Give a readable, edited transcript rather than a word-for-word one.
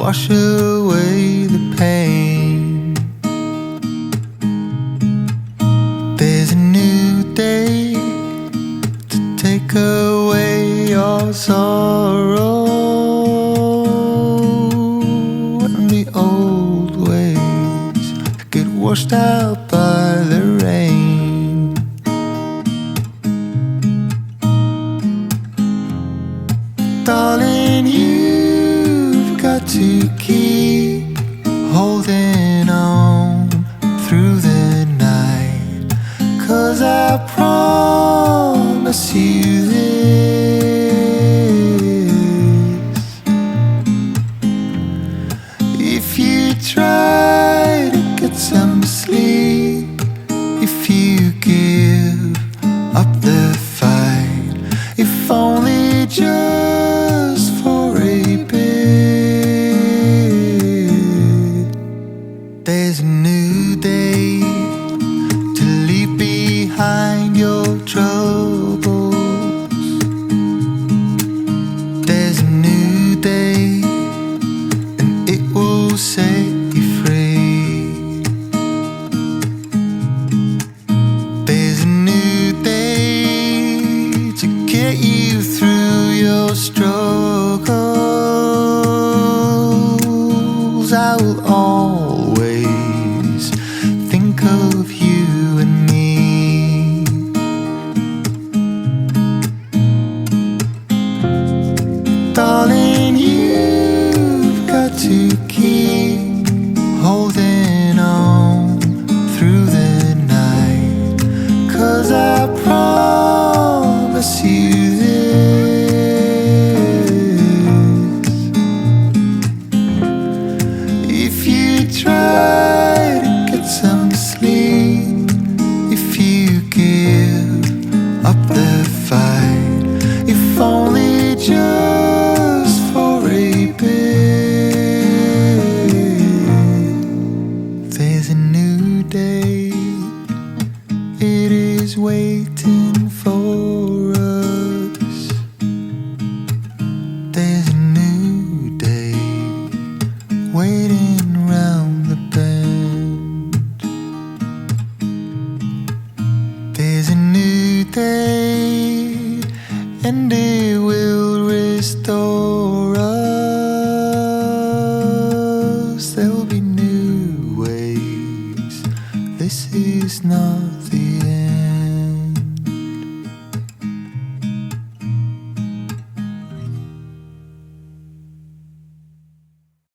wash away the pain. There's a new day to take away your sorrow, and the old ways get washed out by the rain. Darling, you've got to keep holding on through the night, 'cause I promise you this: if you try to get some sleep, if you give up the fight, if only just for a bit, there's a new day to leave behind your troubles. There's a new day, and it will set you free. There's a new day to get you through your struggles. I will always think of you and me. Darling, you've got to keep holding on through the night, 'cause I promise you this: if you try to get some sleep, if you give up the fight, if only just for a bit, there's a new day, it is waiting for us. There's a new day waiting round the bend. There's a new day, and it will restore us. There'll be new ways. This is not the end.